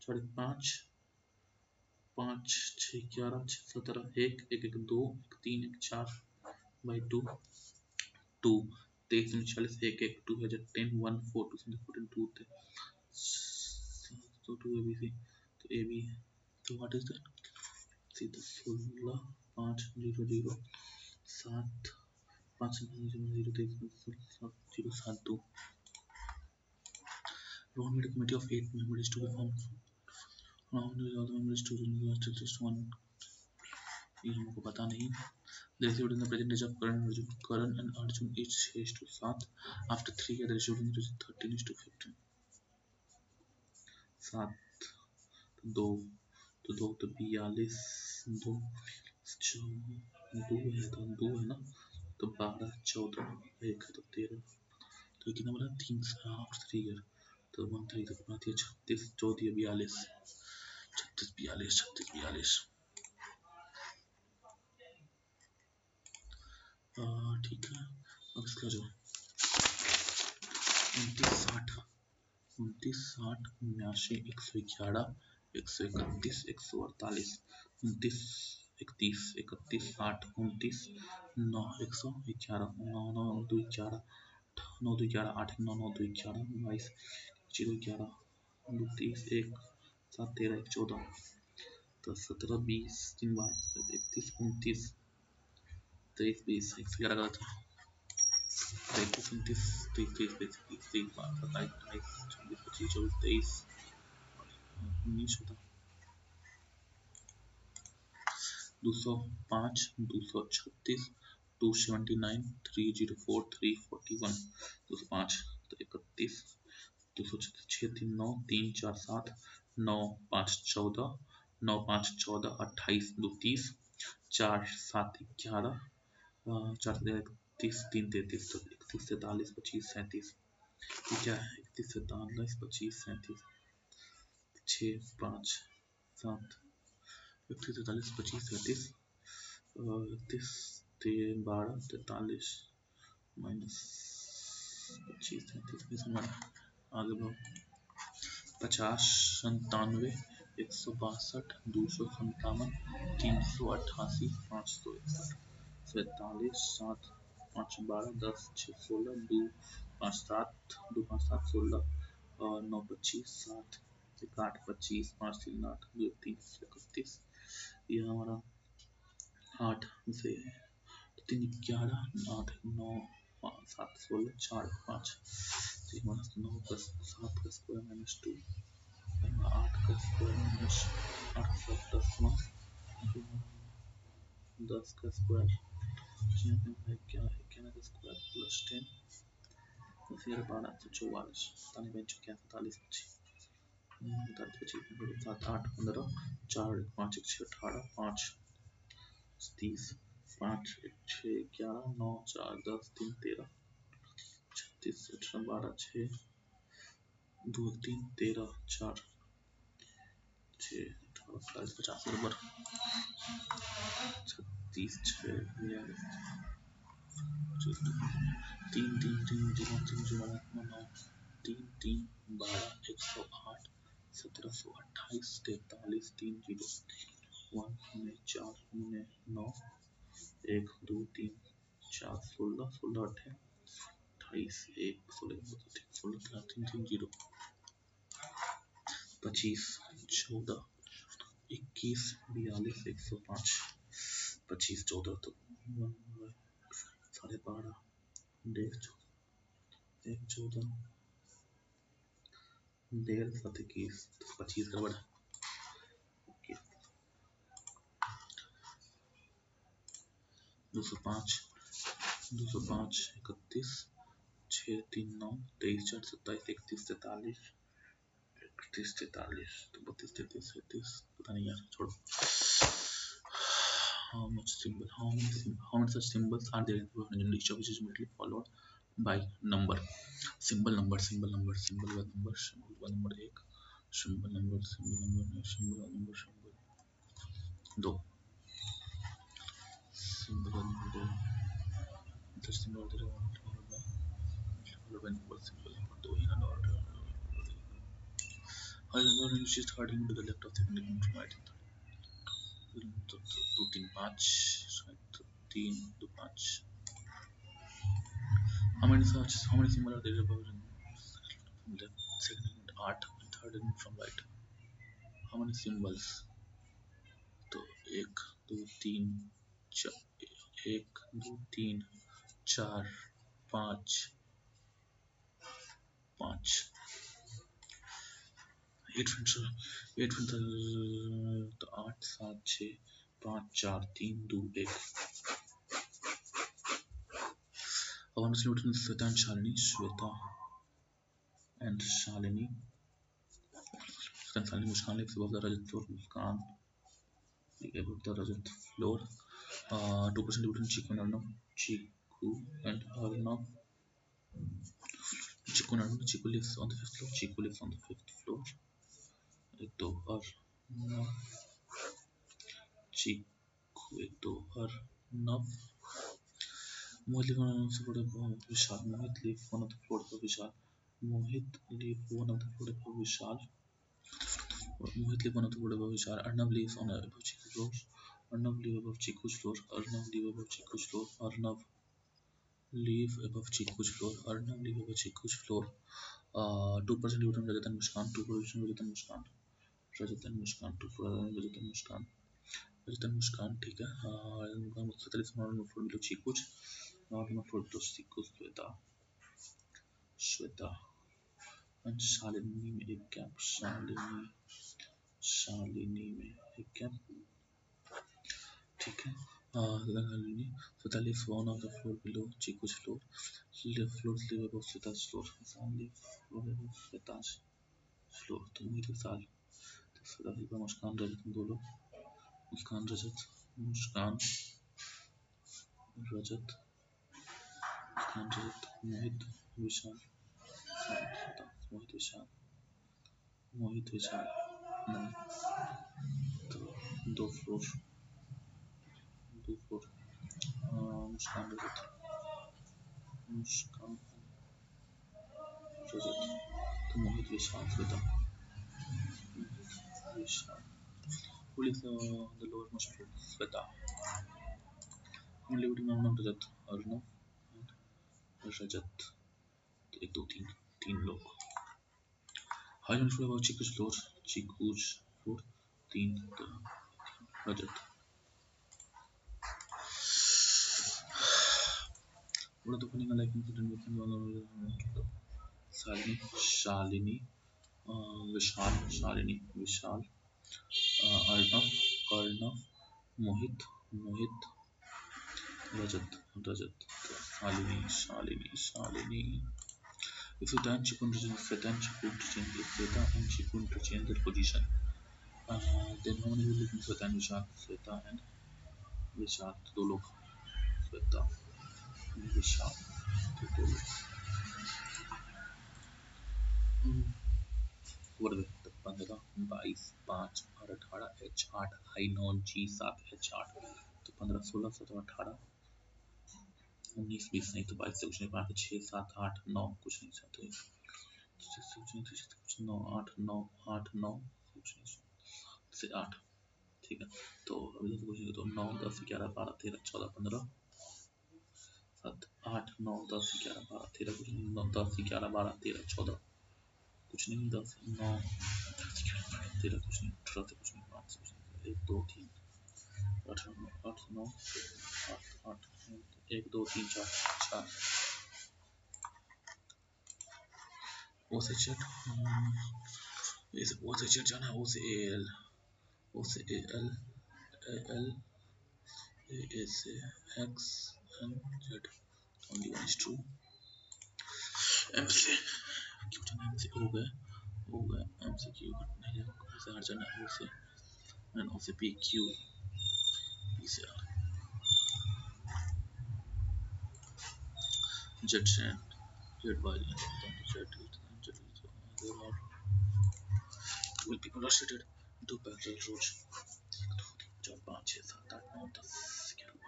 4 5 5 6 11 6 17 1 1 1 2 1 3 1 4 by 2 2 23 39 1 1 2 10 1 4 2 14 2 so 2 ABC तो AB so what is that see the 16 5 0 0 7 5 0 0 0 7 2 Rohan made a committee of 8 members to be formed. Rohan is all the members to just one. ये हमको पता नहीं. They received in the present age of Karan and Arjun each is to 7. After 3 years, they received in the 13 is to 15. 7 2 तो 2 तो 42 2 2 है तो 2 है ना तो 12 14 1 है तो 13 तो कितना बोला 3 आफ्टर 3 ईयर तो 1 3 तो कितना थी 36 14 42 36 42 36 42 ठीक है. अब इसका जो 29 60 29 60 79 111 131 148 29 31 31 60 29 9 111 9 9 2 11 9 2 11 8 9 9 2 11 22 0 11 2 30 1 7 13 1 14 तो 17 20 3 बार 31 29 23 20 111 गलत है 31 29 23 23 23 बार 27 28 26 24 24 19 होता 205 236 279 304 341 205 तो 31 206 3 9 3 4 7 9 5 14 9 5 14 28 2 30 4 7 11 4 31 3 33 तो 31 43 25 37 क्या है 31 43 25 37 6 5 7 31 43 25 37 31 12 43 माइनस 25 33 आगे बढ़ो। 50 97 162 257 388 561 47 7 5 12 10 6 16 2 5 7 2 5 7 16 और 9 25 7 1 8 25 5 3 8 2 3 31। ये हमारा 8 से 3 11 8 9 5 7 16 4 5 9 10 7 का स्क्वायर माइनस 2 8 का स्क्वायर माइनस 8 7 10 10 का स्क्वायर क्या है, क्या का स्क्वायर प्लस 10 फिर 12 144 पता नहीं बच्चों क्या 47 25 7 8 15 4 5 1 6 18 5 30 5 6 11 9 4 10 3 13 36 18 12 6 2 3 13 4 6 18 40 50 बराबर 36 6 तीन तीन तीन जीरो तीन जीरो 9 3 3 12 108 1728 43 3 जीरो 1 4 9 1 2 3 4 16 16 28 1 16 16 3 3 जीरो 25 14 21 42 105 25 14 तो 12.5 1.5 1 14 1.5 7 21 25 का बड़ा 205 205 31 6 3 9 23 4 27 31 43 31 43 तो 32 33 33 पता नहीं यार छोड़ो। How many such symbols are there in the Bhutan dish which is immediately followed by number? Symbol number symbol number symbol one number symbol one number एक symbol number symbol number symbol one number symbol दो symbol one number दो the symbol the followed by number symbol number दो in an order. However, which is starting to the left of second element from right. तो 2 3 5 3 2 5 how many symbols are there above from left second element 8 and third element from right? How many symbols? तो 1 2 3 1 2 3 4 5 5 8 तो 8 7 6 5 4 3 2 1 I want to salute Sweta and Shalini. Sweta and Shalini. Shalini Muskan lives above the Rajat floor. Muskan above the Rajat floor. 2% between Chiku and Arnav. Chiku and Arnav. Chiku and Arnav. Chiku lives on the 5th floor. Chiku lives on the 5th floor. एक दो Arnav. Chiku एक दो Arnav. Mohit live on the floor above Vishal. Mohit live one of the floor above Vishal. Mohit live one of the floor above Vishal. Mohit live one of the floor above Vishal. Arnav lives on above Chiku's floor. Arnav live above Chiku's floor. Arnav live above Chiku's floor. Arnav live above Chiku's floor. Arnav live above Chiku's floor. 2% between Rajat and Muskan. 2% Rajat and Muskan. Rajat and Muskan. 2% Rajat and Muskan. Rajat and Muskan ठीक है. मुझसे तरीके से normal floor below Chiku's. Normal floor below Chiku's. Sweta. Sweta. And Shalini में एक gap. Shalini में एक gap ठीक है. Sweta lives one of the floor below Chiku's floor. Floors live above Sweta's floor. Visan live floor above Sweta's floor. तो वही तो साल Sweta लिखा मुस्कान रजत दो लोग मुस्कान रजत मुस्कान रजत मोहित विशाल मोहित विशाल नहीं तो दो फ्लोर मुस्कान रजत मुस्कान रजत तो मोहित विशाल श्वेता विशाल who is the lowermost group Shweta only voting on रजत अर्णव रजत तो 1 2 3 तीन लोग how you feel about Chiku's floor Chiku's floor 3 Rajat what are the funny like incident with Shalini Shalini Vishal Shalini Vishal Arnav Karnav Mohit Mohit Rajat Rajat Shalini Shalini Shalini if you turn Chikun to change Sweta and Chikun to change if Sweta and Chikun to change their position then how many will look in Sweta and Vishal Sweta and Vishal तो 2 लोग Sweta and Vishal तो 2 लोग what are the 15 22 5 और 18 H8 I9 G7 H8 तो 15 16 17 18 19 20 नहीं तो 22 से कुछ नहीं 5 6 7 8 9 कुछ नहीं 7 9 8 9 8 9 कुछ नहीं से 8 ठीक है तो अभी तो कुछ नहीं तो 9 10 11 12 13 14 15 7 8 9 10 11 12 13 कुछ नहीं 9 10 11 12 13 14 कुछ नहीं 10 9 13 कुछ नहीं 18 से कुछ नहीं 5 से कुछ नहीं 1 2 3 8 9 8 1 2 3 4 4 ओ से चेक ओ से चेक जाना ओ से एल O से AL AL A से X and Z only one is true M से क्यों जाना M से हो गया M से Q नहीं जाना O से R जाना O से and O से P Q P से R Z से Z Y Z there are 12 people are seated 2 parallel rows 4 5 6 7 8 9 10 11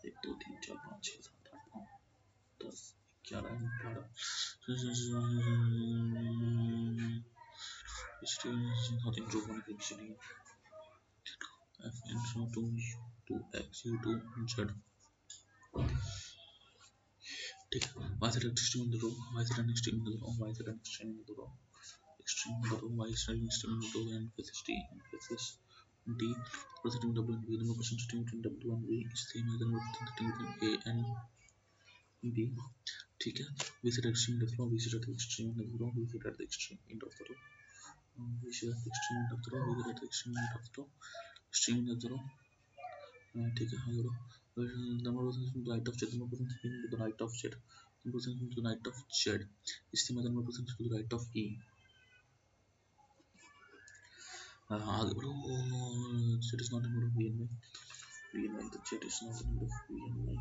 1 2 3 4 5 6 7 8 9 10 11 12 not improve on eventually F intro to X U to Z ठीक है y z extreme in the row y z extreme in the row y z extreme in the row extreme in the row y z extreme in the row and emphasis D emphasis D positive W and V number percentage between W and V is same as the number between A and B ठीक है V z extreme in the row V z at the extreme in the row V z at the extreme end of the row V z at the extreme end of the row V z at the extreme end of the row extreme end of the row ठीक है हाँ करो number percentage to the right of Z number percentage to the right of Z number percentage to the right of Z इससे मतलब number percentage to the right of E आगे बढ़ो Z is not a number of V and Y the Z is not a number of V and Y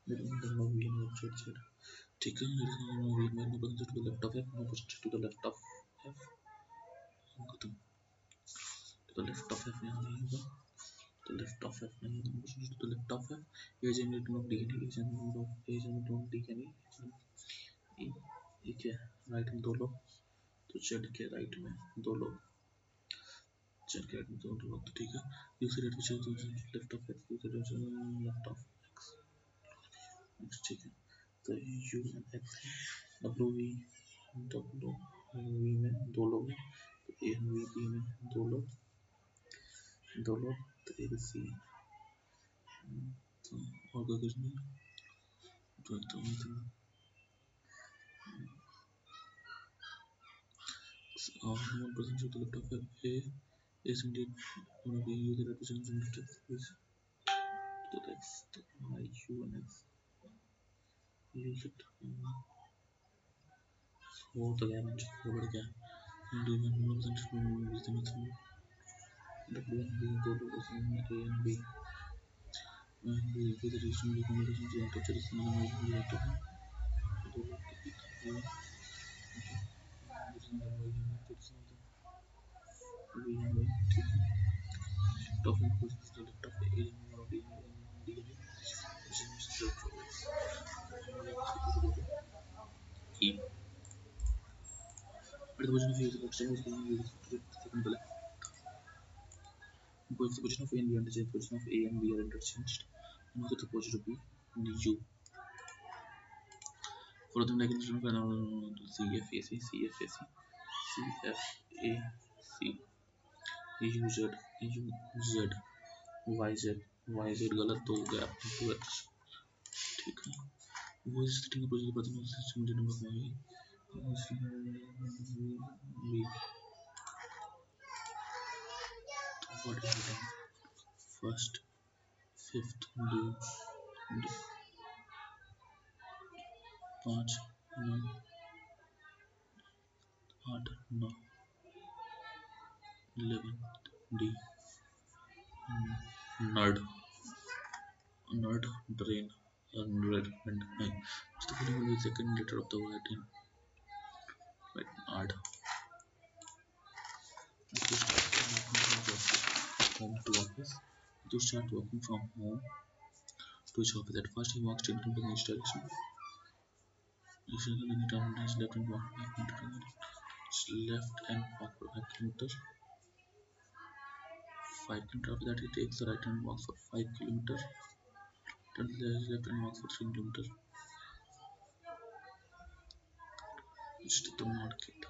there is no number of V and Y Z ठीक है there is no number of V and Y no percentage to the left of F no percentage to the left of F खत्म to the left of F यहाँ नहीं होगा the left of F नहीं है तो the left of F A generator of D and E generator of A generator of D and E ये क्या है राइट में 2 लोग तो Z के राइट में 2 लोग Z के राइट में 2 लोग तो ठीक है user rate which is left of X user rate left of X ठीक है तो U and X W V में 2 लोग हैं तो A and V में 2 लोग तो A B C तो और कोई कुछ नहीं तो one percentage to the left of A is indeed going to be user representative is to the X to Y U and X use it हो तो गया मंच को बढ़ गया and even one percentage to use the method W and B दो लोग A and B and B with the reason we can use the capture is not going to be right of दो लोग V and Y ठीक है top and position to the left of A and D and D E. But the position of E is the second bullet. Both the position of A and B are interchanged. The position of A and B are interchanged. And also the position of B and U. For them, like C F A C C F A C C F A C U Z U Z Y Z Y Z गलत तो हो गया तो ठीक है वो इस setting का प्रोजेक्ट बटन उस system number B what is it first fifth दो 5 9 8 9 11 D nerd nerd drain nerd and just the second letter of the word in right nerd home to office to start working from home to his office at first he walks straight into the installation then he turns his left and walks left and walk for 5 kilometers 5 kilometers after that he takes the right and walks for 5 kilometers turns his left and walks for 3 kilometers it's to the market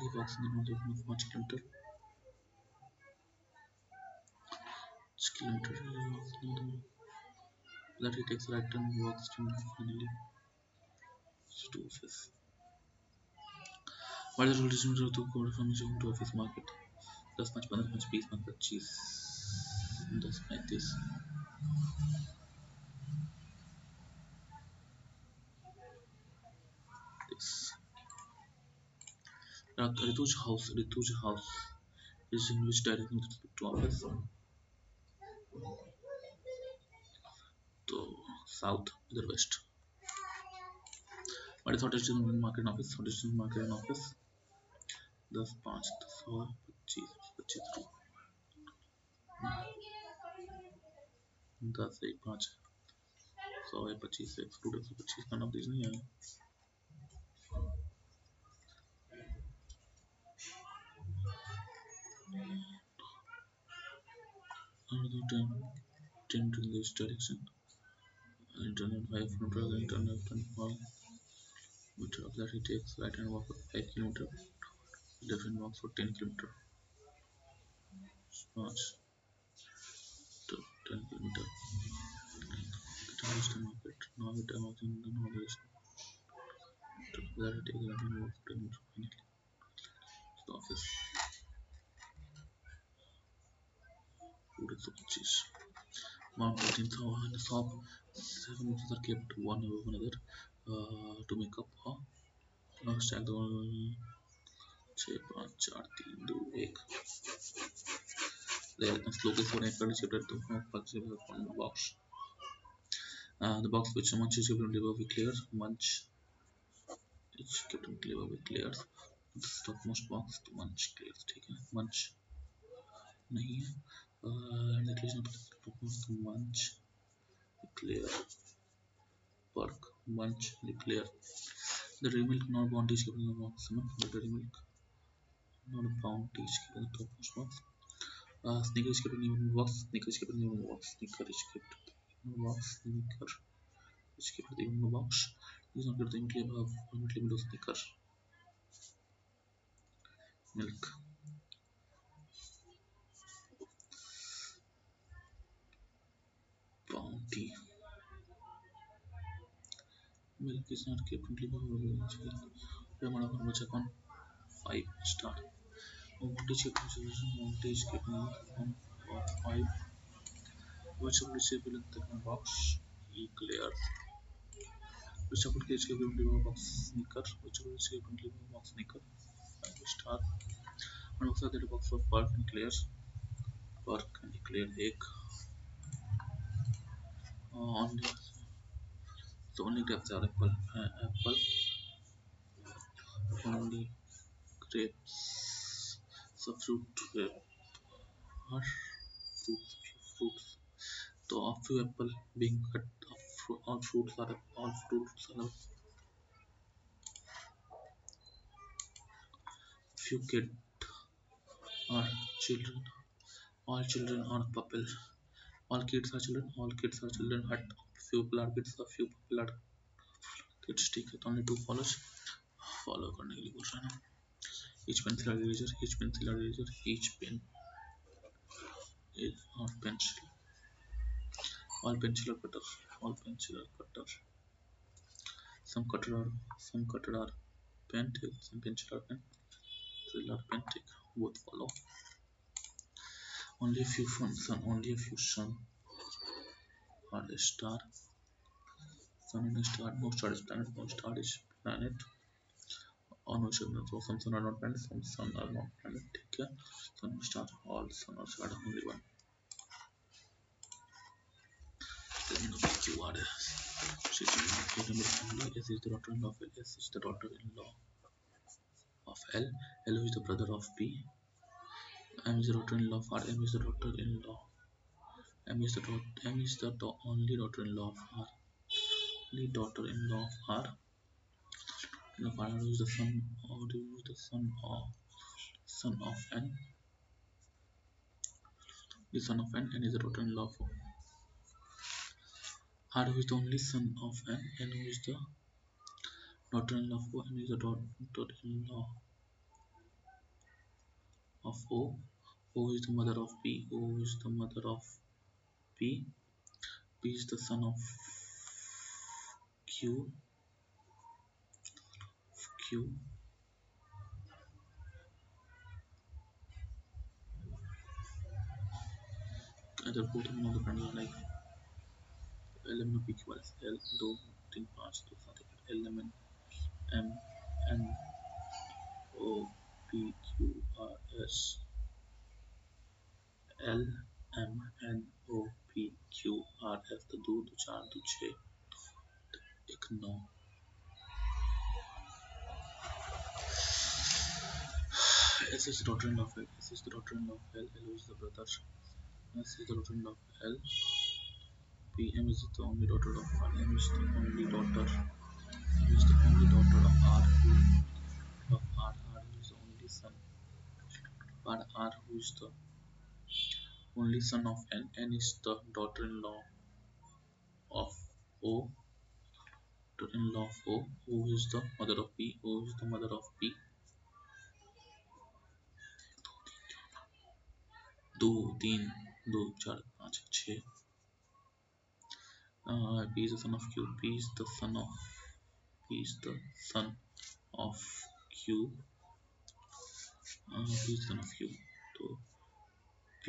he walks in the north of 5 kilometers kilometer that he takes right and walks to finally to office. What is the distance to go from his home to office market? 10 5 15 5 20 5 25 10 35 this Ritu's house is in which direction to office to south either west what is hottest in market office hottest in market and office 10 5 10 25 25 10 1 5 100 25 125 none of these नहीं है another 10 in this direction internet 500 internet 25 meter of that he takes right and walk for 5 kilometer left and walk for 10 kilometer march to 10 kilometer the market now the time of the knowledge to that he takes right and walk for 10 kilometer finally to the office 425 Mount 18,000 the top 7 meters are kept one above another to make up stack the 6 5 4 3 2 1 the slowly for an separated to one box the box which munch is kept above we clear munch is kept above we clears the topmost box to munch clears ठीक है munch नहीं है and it is not topmost to munch clear perk munch clear the dairy milk not bounty is kept in the box the dairy milk not bounty is kept in the topmost box sneaker is kept in the box sneaker is kept in the box sneaker is kept in the box sneaker is kept in the box is not kept immediately above immediately below sneaker milk bounty milk is not kept immediately above check on 5 star bounty is kept bounty is kept on 5 which will receive in the box e clear which will case kept in the box sneaker which will receive in the box sneaker 5 star and also the box of park and clears park and clear egg on the only grapes are apple only grapes so fruit or fruits so a few apple being cut all fruits are few kids are children. All children are pupil. All kids are children. All kids are children. At few people are kids. A few people are kids. ठीक है, तो only two follows. Follow करने के लिए बोल रहा है ना. Each pencil or eraser. Each pencil or eraser. Each pen is or pencil. All pencil or cutter. All pencil or cutter. Some cutter are pen. Some pencil or pen. Pencil or pen. Take both follow. Only a few sun. Only a few sun. Or a star. Sun and a star. No star is planet. No star is planet. और no star. So some sun are not planet. Some sun are not planet. ठीक है. Sun star. All sun or star. Only one. Let me know what you are. She is number family. S is the daughter-in-law of L. S is the daughter-in-law of L. L is the brother of P. M is the daughter-in-law of R. M is the daughter-in-law. M is the only daughter-in-law of R. Only daughter-in-law of R. Who is the son? Who is the son of N? The son of N. N is the daughter-in-law of R. Who is the only son of N? N who is the daughter-in-law of O. N is the daughter-in-law of O. O is the mother of P. O is the mother of P. P is the son of Q. Q. Either both of them are the like L M P Q S L 2 3 5 तो साथ ही L M M N O P Q R S L M N O P Q R S तो 2 2 4 2 6 1 9 S is the daughter-in-law of L. S is the daughter-in-law of L. L is the brother. S is the daughter-in-law of L. P M is the only daughter of R. M is the only daughter. M is the only daughter of R. Of R. R is the only son. R who is the only son of N. N is the daughter-in-law of O. Daughter-in-law of O. O is the mother of P. O is the mother of P. 2 3 2 4 5 6 P is the son of Q. P is the son of Q. P is the son of Q. तो P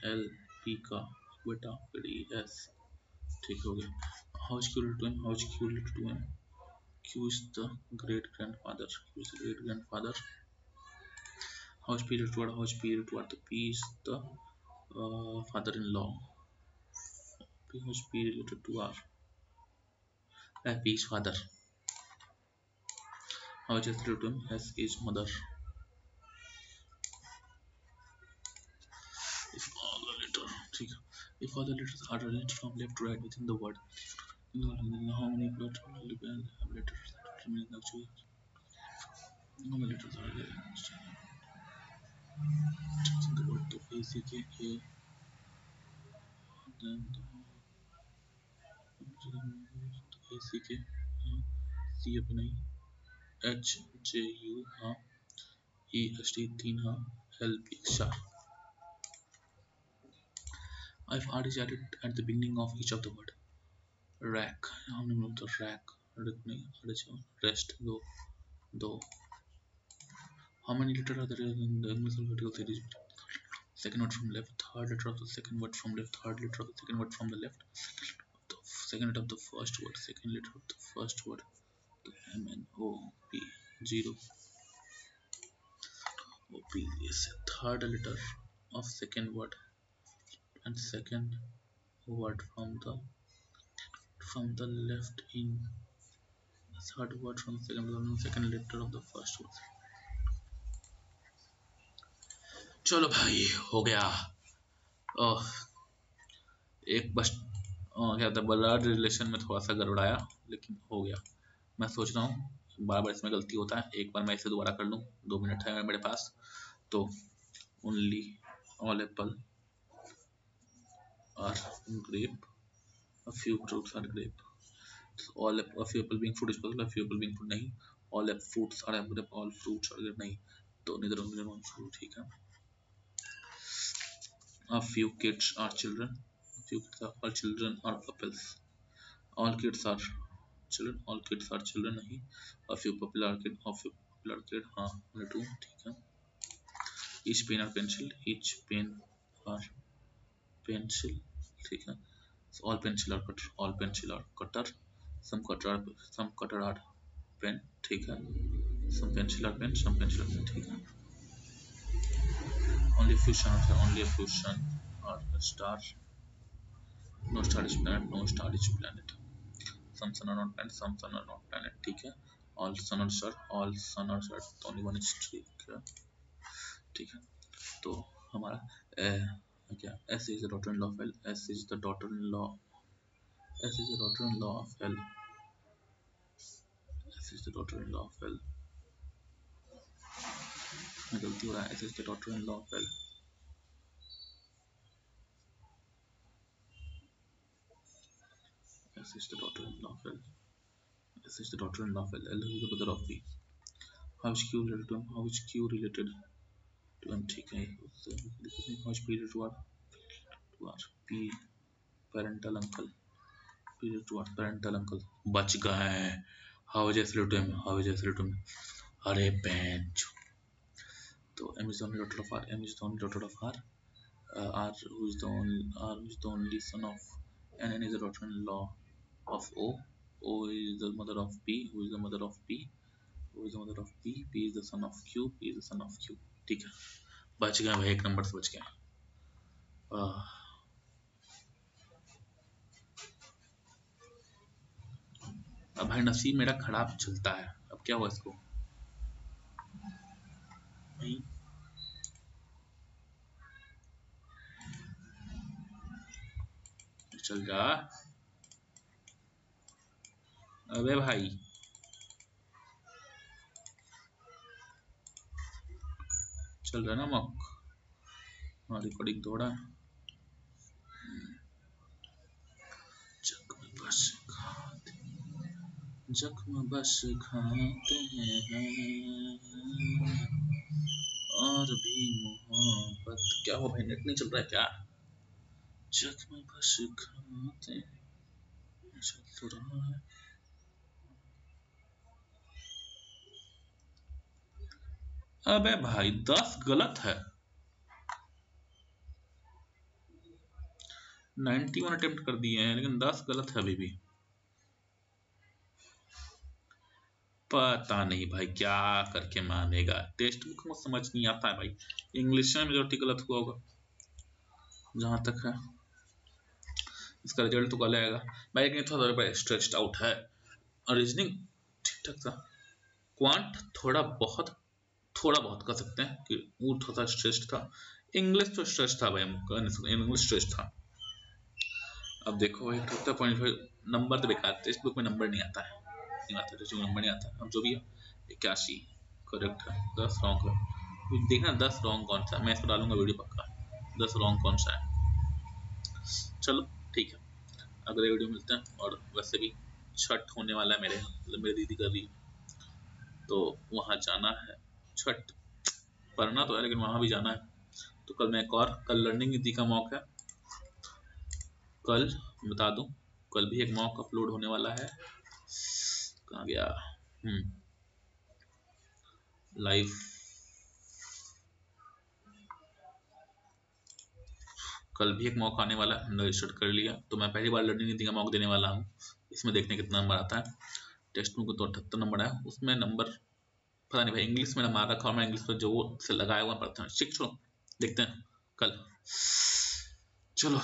L P का बेटा फिर E S ठीक हो गया. How is Q related to M? How is Q related to M? Q is the great grandfather. Q is the great grandfather. How is P related to R? How is P related to R? P is the father-in-law. How is P related to R? P is father. How is S related to M? S is mother. If all the letters are arranged from left to right within the word, how many letters have letters remain actually? How many letters are arranged? In the word to A C K A, then A C K C अपने H J U E S T 3 L P 4. If R is added at the beginning of each of the word, rack. How many of the rack? Rest. Do. How many letters are there in the English alphabetical series? Second word from left, third letter of the second word from left, third letter of the second word from the left, second letter of the first word, second letter of the first word, M N O P 0 O P is third letter of second word and second word from the left in third word from the second letter of the first word. चलो भाई हो गया. एक बस क्या था blood relation में थोड़ा सा गड़बड़ाया लेकिन हो गया. मैं सोच रहा हूँ बार बार इसमें गलती होता है, एक बार मैं इसे दोबारा कर लूँ, 2 मिनट है मेरे पास। तो only all apple are grape, a few fruits are grape, all a few apple being fruit is possible, a few apple being fruit नहीं, all fruits are grape, all fruits are grape नहीं, तो neither of them are fruit, ठीक है। a few kids are children, a few kids are all children are apples, all kids are children, all kids are children नहीं, a few people are kid, a few people are kid, हाँ only two, ठीक है। each pen or pencil, each pen or pencil, ठीक है। So all pencil are cutter, all pencil are cutter, some cutter are pen, ठीक है। some pencil are pen, some pencil are pen, ठीक है। only few suns are, only a few sun are a star, no star is planet, no star is planet, some sun are not planet, some sun are not planet, ठीक है। all sun are star, all sun are star, only one is ठीक है, ठीक है। तो हमारा क्या, S is the daughter-in-law of L, S is the daughter-in-law, S is the daughter-in-law of L, S is the daughter-in-law of L, गलती हो रहा है, S is the daughter-in-law of L, S is the daughter-in-law of L, S is the daughter-in-law of L, L is the brother of B, how is Q related to M, how is Q related to M, ठीक है। how is P related to R, P parental uncle, P related to R parental uncle, बच गए। how is S related to M, how is S related to M, अरे bench. तो M is the only daughter of R, M is the only daughter of R, R who is the only son of N, N is the daughter-in-law of O, O is the mother of P, who is the mother of P, who is the mother of P, P is the son of Q, P is the son of Q, ठीक है। बच गए भाई, एक number से बच गए। अब भाई नसीब मेरा खराब चलता है, अब क्या हुआ इसको, नहीं चल जा, अबे भाई चल रहा ना मक, रिकॉर्डिंग थोड़ा जख्म बस खाते हैं और भी मोहब्बत, क्या हो भाई नेट नहीं चल रहा है क्या, जख्म बस खाते चल तो रहा है। अबे भाई 10 गलत है, 91 अटेम्प्ट कर दिए हैं लेकिन 10 गलत है अभी भी, पता नहीं भाई क्या करके मानेगा, टेक्स्ट बुक में समझ नहीं आता है भाई, इंग्लिश में मेजोरिटी गलत हुआ होगा जहां तक है, इसका रिजल्ट तो कल आएगा भाई, लेकिन थोड़ा स्ट्रेच्ड आउट है, रीजनिंग ठीक ठाक था, क्वांट थोड़ा बहुत कर सकते हैं कि वो थोड़ा स्ट्रेस्ड था, इंग्लिश तो स्ट्रेस था भाई, इंग्लिश स्ट्रेस था। अब देखो भाई 2.5 नंबर तो बेकार, टेक्स्ट बुक में नंबर नहीं आता है, नहीं आता, टेक्स्ट बुक में नंबर नहीं आता, अब जो भी है 81 करेक्ट है, 10 रॉन्ग है, देखना 10 रॉन्ग कौन सा, मैं इसको डालूंगा वीडियो पक्का, 10 रॉन्ग कौन सा है। चलो ठीक है, अगले वीडियो मिलते हैं, और वैसे भी छठ होने वाला है मेरे, मतलब मेरी दीदी कर रही है तो वहाँ जाना है, छठ पढ़ना तो है लेकिन वहाँ भी जाना है, तो कल मैं एक और, कल लर्निंग नीति का मॉक है, कल बता दूं, कल भी एक मॉक अपलोड होने वाला है, कहाँ गया, लाइव, कल भी एक मॉक आने वाला है, हमने रजिस्टर कर लिया, तो मैं पहली बार लर्निंग नीति का मॉक देने वाला हूँ, इसमें देखने कितना नंबर आता है, टेस्ट में तो 78 नंबर है, उसमें नंबर पता नहीं भाई, इंग्लिश में मार रखा और मैं इंग्लिश पर जो से लगाया हुआ पढ़ता हूँ, ठीक, छोड़ो देखते हैं कल, चलो।